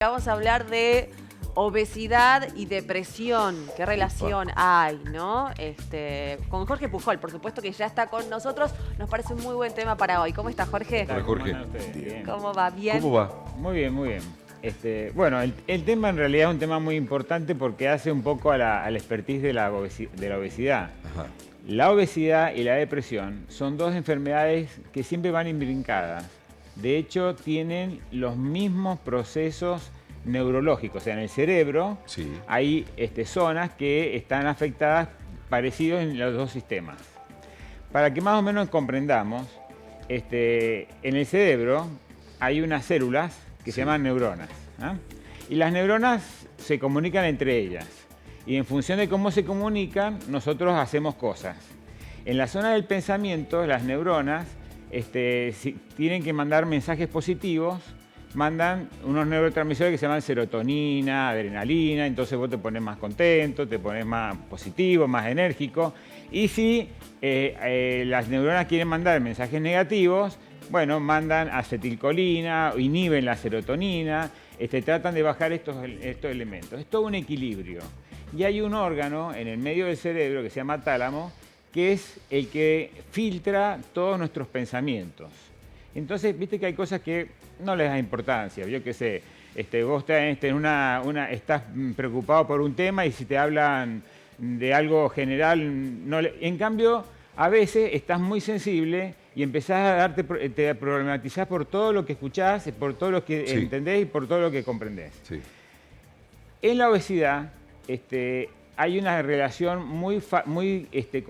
Vamos a hablar de obesidad y depresión. ¿Qué relación hay, no? Con Jorge Pujol, por supuesto, que ya está con nosotros. Nos parece un muy buen tema para hoy. ¿Cómo está, Jorge? Hola, Jorge. ¿Cómo va? ¿Bien? ¿Cómo va? Muy bien, muy bien. Bueno, el tema en realidad es un tema muy importante porque hace un poco a la expertise de la obesidad. Ajá. La obesidad y la depresión son dos enfermedades que siempre van imbrincadas. De hecho, tienen los mismos procesos neurológicos. O sea, en el cerebro Sí. hay zonas que están afectadas parecidos en los dos sistemas. Para que más o menos comprendamos, en el cerebro hay unas células que se llaman neuronas, ¿ah? Y las neuronas se comunican entre ellas. Y en función de cómo se comunican, nosotros hacemos cosas. En la zona del pensamiento, las neuronas si tienen que mandar mensajes positivos, mandan unos neurotransmisores que se llaman serotonina, adrenalina, entonces vos te pones más contento, te pones más positivo, más enérgico. Y si las neuronas quieren mandar mensajes negativos, bueno, mandan acetilcolina, inhiben la serotonina, tratan de bajar estos elementos. Es todo un equilibrio. Y hay un órgano en el medio del cerebro que se llama tálamo, que es el que filtra todos nuestros pensamientos. Entonces, viste que hay cosas que no les da importancia. Yo qué sé, vos estás preocupado por un tema y si te hablan de algo general, no en cambio, a veces estás muy sensible y empezás te problematizás por todo lo que escuchás, por todo lo que entendés y por todo lo que comprendés. Sí. En la obesidad, hay una relación muy fuerte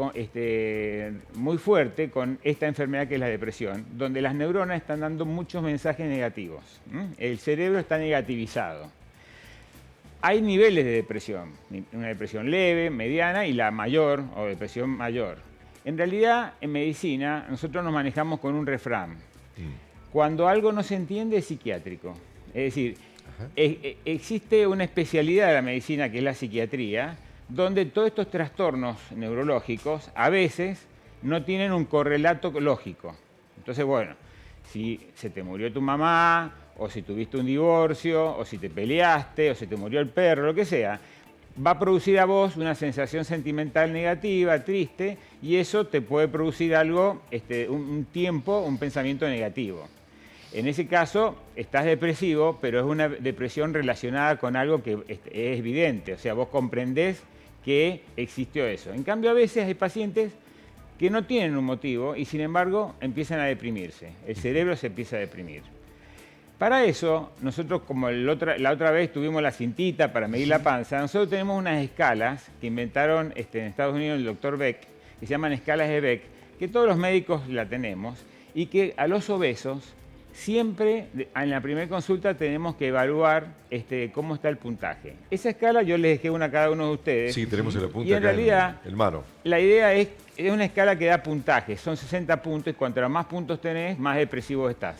con esta enfermedad que es la depresión, donde las neuronas están dando muchos mensajes negativos. El cerebro está negativizado. Hay niveles de depresión, una depresión leve, mediana y la mayor o depresión mayor. En realidad, en medicina, nosotros nos manejamos con un refrán. Cuando algo no se entiende es psiquiátrico. Es decir, existe una especialidad de la medicina que es la psiquiatría, donde todos estos trastornos neurológicos a veces no tienen un correlato lógico. Entonces, bueno, si se te murió tu mamá, o si tuviste un divorcio, o si te peleaste, o se te murió el perro, lo que sea, va a producir a vos una sensación sentimental negativa, triste, y eso te puede producir algo, un pensamiento negativo. En ese caso, estás depresivo, pero es una depresión relacionada con algo que es evidente. O sea, vos comprendés que existió eso. En cambio, a veces hay pacientes que no tienen un motivo y, sin embargo, empiezan a deprimirse. El cerebro se empieza a deprimir. Para eso, nosotros, como la otra vez tuvimos la cintita para medir la panza, nosotros tenemos unas escalas que inventaron en Estados Unidos el doctor Beck, que se llaman escalas de Beck, que todos los médicos la tenemos y que a los obesos siempre en la primera consulta tenemos que evaluar cómo está el puntaje. Esa escala yo les dejé una a cada uno de ustedes. Sí, tenemos el apunte y en acá realidad, en mano. La idea es una escala que da puntaje. Son 60 puntos y cuanto más puntos tenés, más depresivo estás.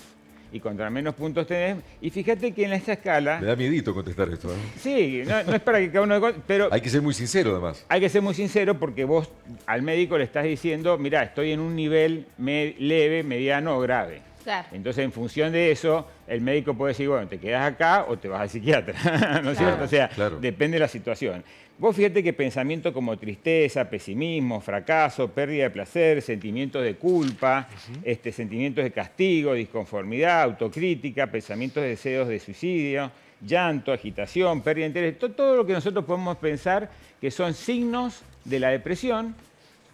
Y contra menos puntos tenés. Y fíjate que en esa escala... Me da miedito contestar esto, ¿eh? Sí, no es para que cada uno... Pero hay que ser muy sincero, además. Hay que ser muy sincero porque vos al médico le estás diciendo, mirá, estoy en un nivel leve, mediano o grave. Claro. Entonces, en función de eso, el médico puede decir, bueno, te quedas acá o te vas al psiquiatra, ¿no es cierto? O sea, depende de la situación. Vos fíjate que pensamientos como tristeza, pesimismo, fracaso, pérdida de placer, sentimientos de culpa, sentimientos de castigo, disconformidad, autocrítica, pensamientos de deseos de suicidio, llanto, agitación, pérdida de interés, todo lo que nosotros podemos pensar que son signos de la depresión,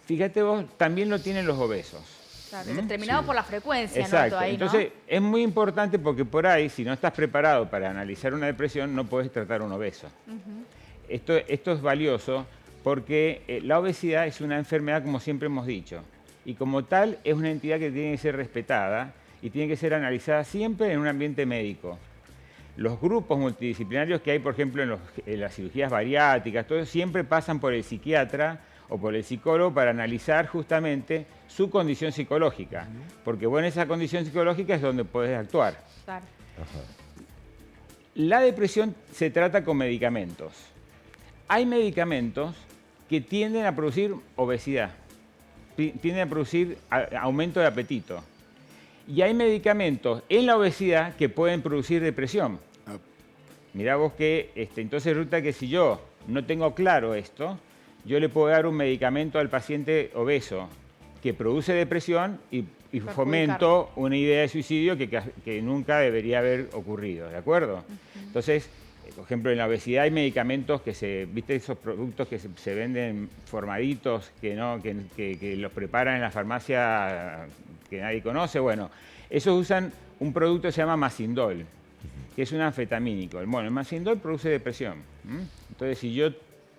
fíjate vos, también lo tienen los obesos. Claro, determinado por la frecuencia. Exacto. Ahí, entonces, ¿no? Es muy importante porque por ahí, si no estás preparado para analizar una depresión, no podés tratar un obeso. Esto es valioso porque la obesidad es una enfermedad, como siempre hemos dicho, y como tal es una entidad que tiene que ser respetada y tiene que ser analizada siempre en un ambiente médico. Los grupos multidisciplinarios que hay, por ejemplo, en las cirugías bariátricas, todo siempre pasan por el psiquiatra o por el psicólogo para analizar justamente su condición psicológica. Porque en esa condición psicológica es donde puedes actuar. Claro. La depresión se trata con medicamentos. Hay medicamentos que tienden a producir obesidad, tienden a producir aumento de apetito. Y hay medicamentos en la obesidad que pueden producir depresión. mirá vos que, entonces resulta que si yo no tengo claro esto, yo le puedo dar un medicamento al paciente obeso que produce depresión y fomento una idea de suicidio que nunca debería haber ocurrido, ¿de acuerdo? Entonces, por ejemplo, en la obesidad hay medicamentos ¿viste esos productos que se venden formaditos, que los preparan en la farmacia que nadie conoce? Bueno, esos usan un producto que se llama Masindol, que es un anfetamínico. Bueno, el Masindol produce depresión. Entonces, si yo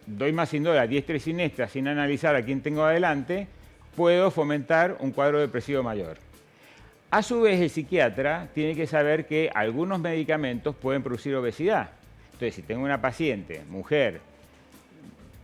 doy Masindol a diestra y siniestra sin analizar a quién tengo adelante, puedo fomentar un cuadro depresivo mayor. A su vez, el psiquiatra tiene que saber que algunos medicamentos pueden producir obesidad. Entonces, si tengo una paciente, mujer,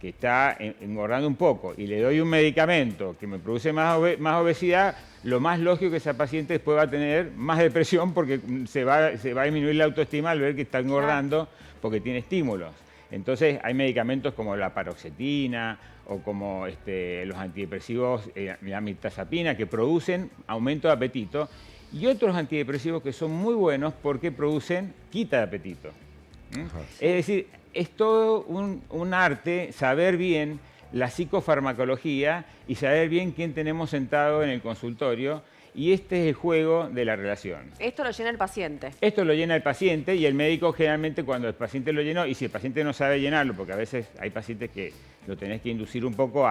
que está engordando un poco y le doy un medicamento que me produce más obesidad, lo más lógico es que esa paciente después va a tener más depresión porque se va a disminuir la autoestima al ver que está engordando porque tiene estímulos. Entonces, hay medicamentos como la paroxetina o como los antidepresivos, la mirtazapina, que producen aumento de apetito, y otros antidepresivos que son muy buenos porque producen quita de apetito. Es decir, es todo un arte saber bien la psicofarmacología y saber bien quién tenemos sentado en el consultorio, y este es el juego de la relación. Esto lo llena el paciente. Esto lo llena el paciente y el médico generalmente cuando el paciente lo llenó, y si el paciente no sabe llenarlo, porque a veces hay pacientes que lo tenés que inducir un poco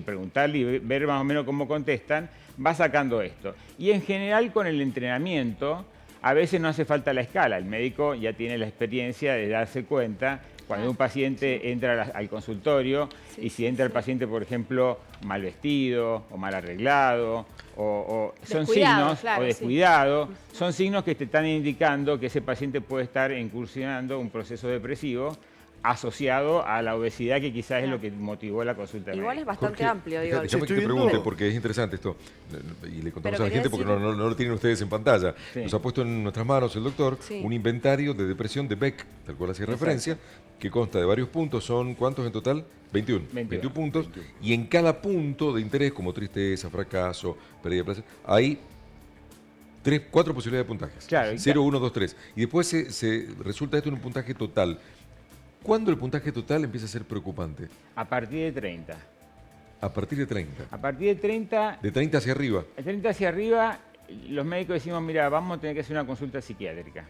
preguntarle y ver más o menos cómo contestan, va sacando esto. Y en general con el entrenamiento, a veces no hace falta la escala, el médico ya tiene la experiencia de darse cuenta cuando un paciente entra al consultorio y si entra el paciente, por ejemplo, mal vestido o mal arreglado, o son signos, o descuidado, son signos que te están indicando que ese paciente puede estar incursionando un proceso depresivo asociado a la obesidad, que quizás es lo que motivó la consulta. Igual es bastante Jorge, amplio, digo. Déjame que te pregunte, porque es interesante esto, y le contamos a la gente porque no lo tienen ustedes en pantalla. Sí. Nos ha puesto en nuestras manos el doctor un inventario de depresión de Beck, tal cual hace referencia, que consta de varios puntos. ¿Son cuántos en total? 21 puntos. 21. Y en cada punto de interés, como tristeza, fracaso, pérdida de placer, hay 4 posibilidades de puntajes. Claro. 0, 1, 2, 3. Y después se resulta esto en un puntaje total. ¿Cuándo el puntaje total empieza a ser preocupante? A partir de 30. A partir de 30. A partir de 30... De 30 hacia arriba. De 30 hacia arriba, los médicos decimos, mira, vamos a tener que hacer una consulta psiquiátrica.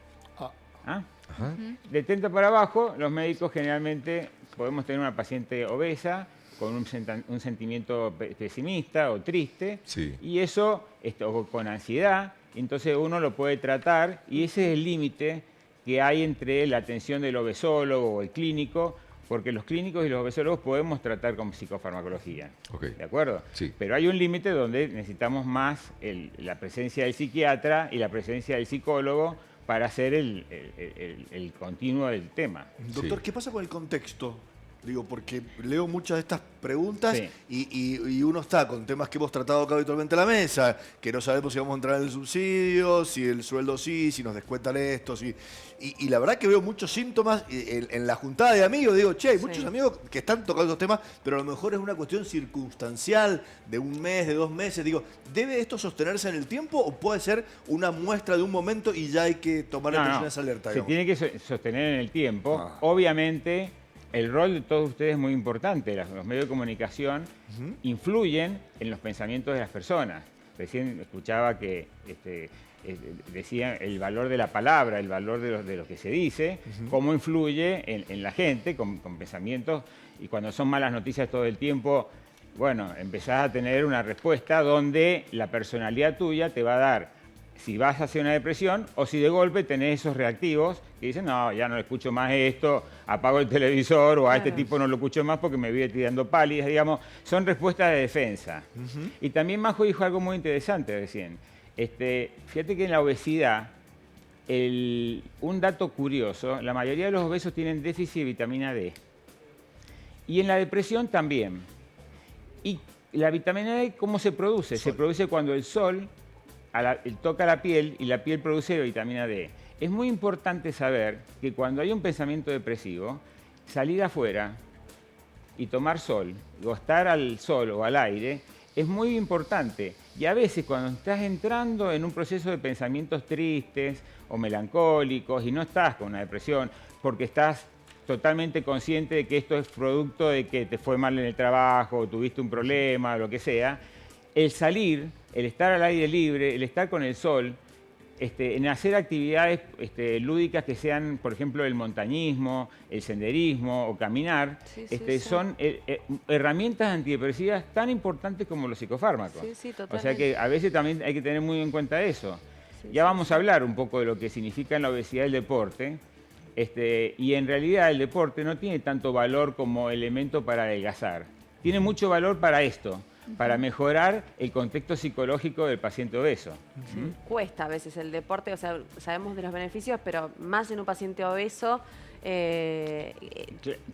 ¿Ah? Ajá. De 30 para abajo, los médicos generalmente podemos tener una paciente obesa con un sentimiento pesimista o triste, y eso, o con ansiedad, entonces uno lo puede tratar, y ese es el límite que hay entre la atención del obesólogo o el clínico, porque los clínicos y los obesólogos podemos tratar con psicofarmacología, ¿de acuerdo? Sí. Pero hay un límite donde necesitamos más la presencia del psiquiatra y la presencia del psicólogo para hacer el continuo del tema. Doctor, ¿qué pasa con el contexto? Digo, porque leo muchas de estas preguntas y uno está con temas que hemos tratado acá habitualmente a la mesa, que no sabemos si vamos a entrar en el subsidio, si el sueldo sí, si nos descuentan esto, y la verdad que veo muchos síntomas en la juntada de amigos. Digo, che, hay muchos amigos que están tocando estos temas, pero a lo mejor es una cuestión circunstancial de un mes, de 2 meses. Digo, ¿debe esto sostenerse en el tiempo o puede ser una muestra de un momento y ya hay que tomar esa alerta? Se tiene que sostener en el tiempo. Obviamente, el rol de todos ustedes es muy importante. Los medios de comunicación influyen en los pensamientos de las personas. Recién escuchaba que decían el valor de la palabra, el valor de lo que se dice, cómo influye en la gente con pensamientos, y cuando son malas noticias todo el tiempo, bueno, empezás a tener una respuesta donde la personalidad tuya te va a dar si vas hacia una depresión o si de golpe tenés esos reactivos que dicen, no, ya no escucho más esto, apago el televisor, o a este tipo no lo escucho más porque me vive tirando pálidas, digamos. Son respuestas de defensa. Y también Majo dijo algo muy interesante recién. Fíjate que en la obesidad, un dato curioso, la mayoría de los obesos tienen déficit de vitamina D. Y en la depresión también. Y la vitamina D, ¿cómo se produce? Se produce cuando el sol toca la piel y la piel produce vitamina D. Es muy importante saber que cuando hay un pensamiento depresivo, salir afuera y tomar sol, o estar al sol o al aire, es muy importante. Y a veces cuando estás entrando en un proceso de pensamientos tristes o melancólicos y no estás con una depresión, porque estás totalmente consciente de que esto es producto de que te fue mal en el trabajo, o tuviste un problema, lo que sea. El salir, el estar al aire libre, el estar con el sol, en hacer actividades lúdicas que sean, por ejemplo, el montañismo, el senderismo o caminar, son herramientas antidepresivas tan importantes como los psicofármacos. O sea que a veces también hay que tener muy en cuenta eso. Ya vamos a hablar un poco de lo que significa en la obesidad el deporte. Y en realidad el deporte no tiene tanto valor como elemento para adelgazar. Tiene mucho valor para esto, para mejorar el contexto psicológico del paciente obeso. Sí. Cuesta a veces el deporte, o sea, sabemos de los beneficios, pero más en un paciente obeso,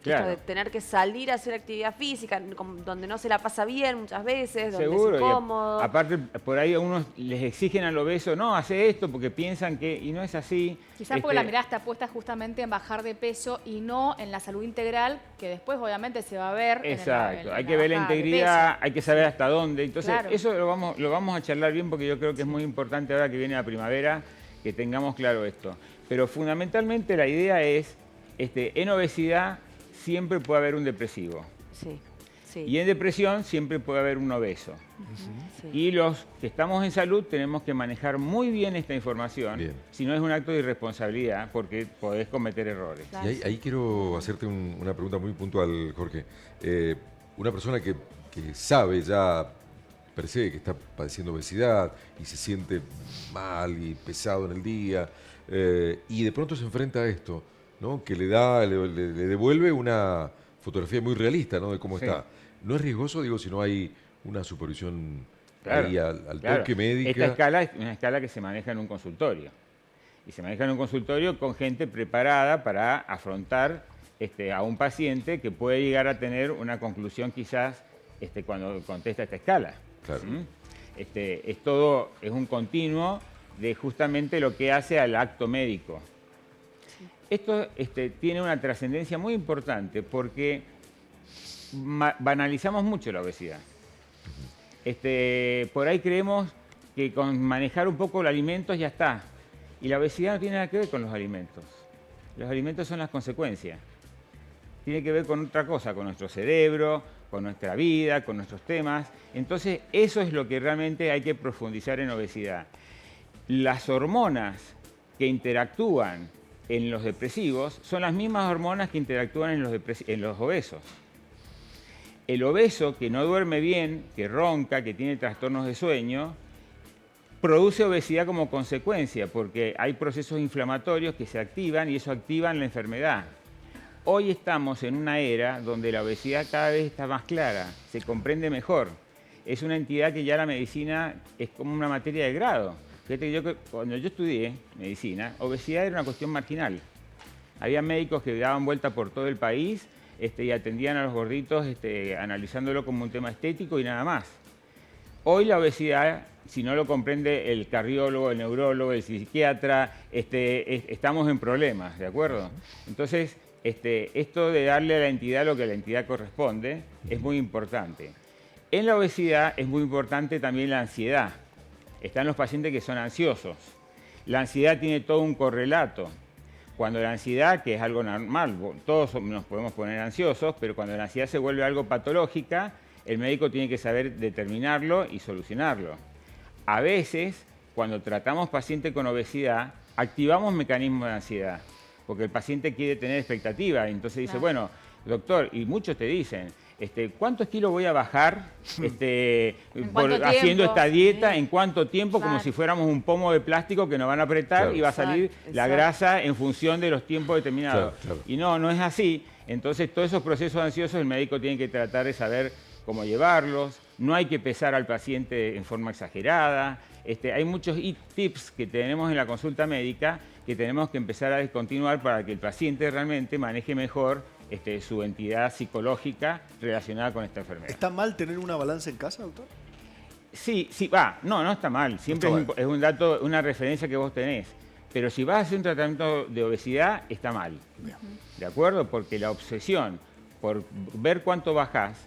claro, de tener que salir a hacer actividad física, donde no se la pasa bien muchas veces, donde seguro, es incómodo. Aparte, por ahí a unos les exigen al obeso, no, hace esto porque piensan que, y no es así. Quizás porque la mirada está puesta justamente en bajar de peso y no en la salud integral, que después obviamente se va a ver. Exacto, hay que ver la integridad, hay que saber hasta dónde. Entonces, claro, eso lo vamos a charlar bien porque yo creo que es muy importante ahora que viene la primavera que tengamos claro esto. Pero fundamentalmente la idea es, en obesidad siempre puede haber un depresivo. Sí, sí. Y en depresión siempre puede haber un obeso. Sí. Y los que estamos en salud tenemos que manejar muy bien esta información, si no es un acto de irresponsabilidad, porque podés cometer errores. Claro. Y ahí quiero hacerte una pregunta muy puntual, Jorge. Una persona que sabe ya per se que está padeciendo obesidad y se siente mal y pesado en el día, y de pronto se enfrenta a esto, ¿no? Que le devuelve una fotografía muy realista, ¿no? De cómo está. ¿No es riesgoso, digo, si no hay una supervisión ahí al toque médica? Esta escala es una escala que se maneja en un consultorio. Y se maneja en un consultorio con gente preparada para afrontar a un paciente que puede llegar a tener una conclusión quizás cuando contesta esta escala. Claro. Es un continuo de justamente lo que hace al acto médico. Esto tiene una trascendencia muy importante porque banalizamos mucho la obesidad. Por ahí creemos que con manejar un poco los alimentos ya está. Y la obesidad no tiene nada que ver con los alimentos. Los alimentos son las consecuencias. Tiene que ver con otra cosa, con nuestro cerebro, con nuestra vida, con nuestros temas. Entonces, eso es lo que realmente hay que profundizar en obesidad. Las hormonas que interactúan en los depresivos son las mismas hormonas que interactúan en los obesos. El obeso que no duerme bien, que ronca, que tiene trastornos de sueño, produce obesidad como consecuencia, porque hay procesos inflamatorios que se activan y eso activa la enfermedad. Hoy estamos en una era donde la obesidad cada vez está más clara, se comprende mejor. Es una entidad que ya la medicina es como una materia de grado. Fíjate que cuando yo estudié medicina, obesidad era una cuestión marginal. Había médicos que daban vuelta por todo el país y atendían a los gorditos analizándolo como un tema estético y nada más. Hoy la obesidad, si no lo comprende el cardiólogo, el neurólogo, el psiquiatra, estamos en problemas, ¿de acuerdo? Entonces, esto de darle a la entidad lo que a la entidad corresponde es muy importante. En la obesidad es muy importante también la ansiedad. Están los pacientes que son ansiosos. La ansiedad tiene todo un correlato. Cuando la ansiedad, que es algo normal, todos nos podemos poner ansiosos, pero cuando la ansiedad se vuelve algo patológica, el médico tiene que saber determinarlo y solucionarlo. A veces, cuando tratamos pacientes con obesidad, activamos mecanismos de ansiedad, porque el paciente quiere tener expectativa. Entonces dice, bueno, doctor, y muchos te dicen, ¿cuántos kilos voy a bajar haciendo esta dieta? ¿En cuánto tiempo? Como si fuéramos un pomo de plástico que nos van a apretar y va a salir la grasa en función de los tiempos determinados. Y no es así. Entonces, todos esos procesos ansiosos el médico tiene que tratar de saber cómo llevarlos. No hay que pesar al paciente en forma exagerada. Hay muchos tips que tenemos en la consulta médica que tenemos que empezar a descontinuar para que el paciente realmente maneje mejor su entidad psicológica relacionada con esta enfermedad. ¿Está mal tener una balanza en casa, doctor? Sí, no está mal. Siempre es un dato, una referencia que vos tenés. Pero si vas a hacer un tratamiento de obesidad, está mal. Bien. ¿De acuerdo? Porque la obsesión por ver cuánto bajás,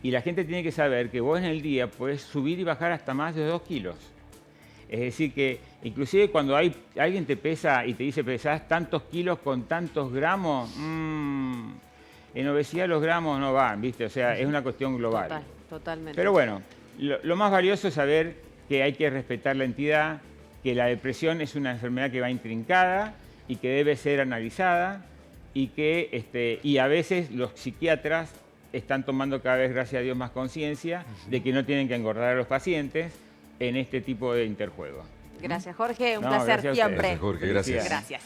y la gente tiene que saber que vos en el día podés subir y bajar hasta más de 2 kilos. Es decir que inclusive cuando alguien te pesa y te dice pesás tantos kilos con tantos gramos, en obesidad los gramos no van, ¿viste? O sea, es una cuestión global. Totalmente. Pero bueno, lo más valioso es saber que hay que respetar la entidad, que la depresión es una enfermedad que va intrincada y que debe ser analizada y que y a veces los psiquiatras están tomando cada vez, gracias a Dios, más conciencia de que no tienen que engordar a los pacientes en este tipo de interjuego. Gracias, Jorge. Un No, placer gracias a ustedes. siempre. Gracias, Jorge, gracias. Gracias.